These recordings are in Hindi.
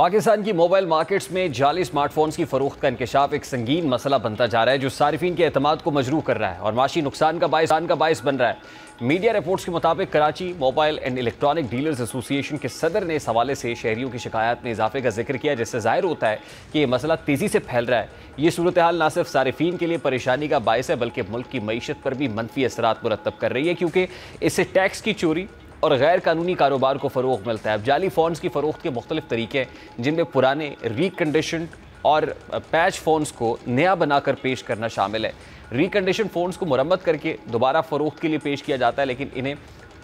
पाकिस्तान की मोबाइल मार्केट्स में जाली स्मार्टफोन्स की फरोख्त का इंकशाफ एक संगीन मसला बनता जा रहा है, जो सारिफीन के एतमाद को मजरूह कर रहा है और माशी नुकसान का बायस बन रहा है। मीडिया रिपोर्ट्स के मुताबिक Karachi mobile and electronic dealers association के सदर ने इस हवाले से शहरियों की शिकायत में इजाफे का जिक्र किया, जिससे जाहिर होता है कि ये मसला तेज़ी से फैल रहा है। ये सूरत हाल न सिर्फ सारिफीन के लिए परेशानी का बायस है, बल्कि मुल्क की मईशत पर भी मनफी असरात मुरतब कर रही है, क्योंकि इससे टैक्स की चोरी और गैर कानूनी कारोबार को फ़रोग़ मिलता है। अब जाली फ़ोन्स की फ़रोख्त के मुख्तलिफ तरीके हैं, जिनमें पुराने रिकंडीशन्ड और पैच फ़ोन्स को नया बनाकर पेश करना शामिल है। रिकंडीशन फ़ोन्स को मुरम्मत करके दोबारा फ़रोख्त के लिए पेश किया जाता है, लेकिन इन्हें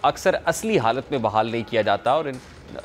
अक्सर असली हालत में बहाल नहीं किया जाता और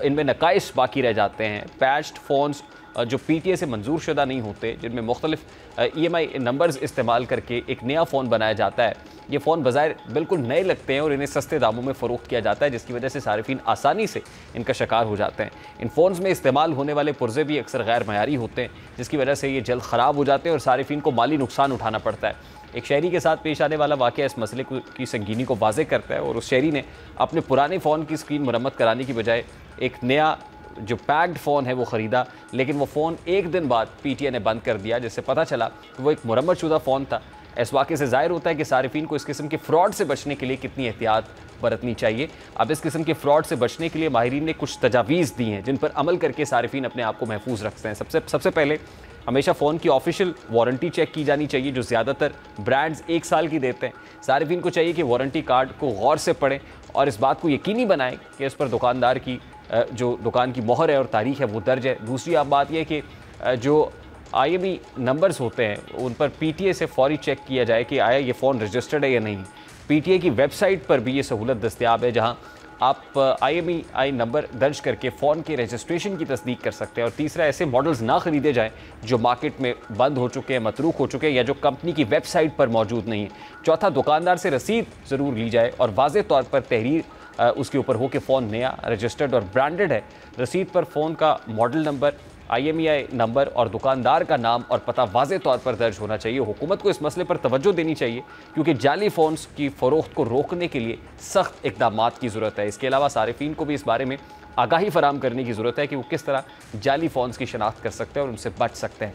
इनमें नकाइस बाकी रह जाते हैं। पैच्ड फ़ोन्स जो PTA से मंजूर शुदा नहीं होते, जिनमें मुख्तलिफ EMI नंबर्स इस्तेमाल करके एक नया फ़ोन बनाया जाता है, ये फ़ोन बज़ाहिर बिल्कुल नए लगते हैं और इन्हें सस्ते दामों में फ़रोख्त किया जाता है, जिसकी वजह से सारिफीन आसानी से इनका शिकार हो जाते हैं। इन फ़ोन्स में इस्तेमाल होने वाले पुर्ज़े भी अक्सर गैर मयारी होते हैं, जिसकी वजह से ये जल्द ख़राब हो जाते हैं और सारिफीन को माली नुकसान उठाना पड़ता है। एक शहरी के साथ पेश आने वाला वाक़या इस मसले की संगीनी को वाज़ेह करता है और उस शहरी ने अपने पुराने फ़ोन की स्क्रीन मुरम्मत कराने की बजाय एक नया जो पैक्ड फ़ोन है वो ख़रीदा, लेकिन वो फ़ोन एक दिन बाद PTA ने बंद कर दिया, जिससे पता चला कि वो एक मुरम्मत शुदा फ़ोन था। इस वाक़े से ज़ाहिर होता है कि सारिफीन को इस किस्म के फ़्रॉड से बचने के लिए कितनी एहतियात बरतनी चाहिए। अब इस किस्म के फ़्रॉड से बचने के लिए माहिरीन ने कुछ तजावीज़ दी हैं, जिन पर अमल करके सारिफीन अपने आप को महफूज रखते हैं। सबसे पहले हमेशा फ़ोन की ऑफिशियल वारंटी चेक की जानी चाहिए, जो ज़्यादातर ब्रांड्स 1 साल की देते हैं। सारिफीन को चाहिए कि वारंटी कार्ड को गौर से पढ़ें और इस बात को यकीनी बनाएं कि इस पर दुकानदार की जो दुकान की मोहर है और तारीख है वो दर्ज है। दूसरी बात यह है कि जो IMEI नंबर्स होते हैं उन पर PTA से फौरी चेक किया जाए कि आया ये फ़ोन रजिस्टर्ड है या नहीं। PTA की वेबसाइट पर भी ये सहूलत दस्तयाब है, जहां आप IMEI नंबर दर्ज करके फ़ोन के रजिस्ट्रेशन की तस्दीक कर सकते हैं। और तीसरा, ऐसे मॉडल्स ना ख़रीदे जाएँ जो मार्केट में बंद हो चुके हैं, मतरूक हो चुके हैं या जो कंपनी की वेबसाइट पर मौजूद नहीं है। चौथा, दुकानदार से रसीद ज़रूर ली जाए और वाज़ेह तौर पर तहरीर उसके ऊपर हो कि फ़ोन नया, रजिस्टर्ड और ब्रांडेड है। रसीद पर फ़ोन का मॉडल नंबर, IMEI नंबर और दुकानदार का नाम और पता वाज़ेह तौर पर दर्ज होना चाहिए। हुकूमत को इस मसले पर तवज्जो देनी चाहिए, क्योंकि जाली फ़ोन्स की फ़रोख्त को रोकने के लिए सख्त इक़दामात की ज़रूरत है। इसके अलावा सारिफीन को भी इस बारे में आगाही फ़राहम करने की ज़रूरत है कि वो किस तरह जाली फ़ोन्स की शनाख्त कर सकते हैं और उनसे बच सकते हैं।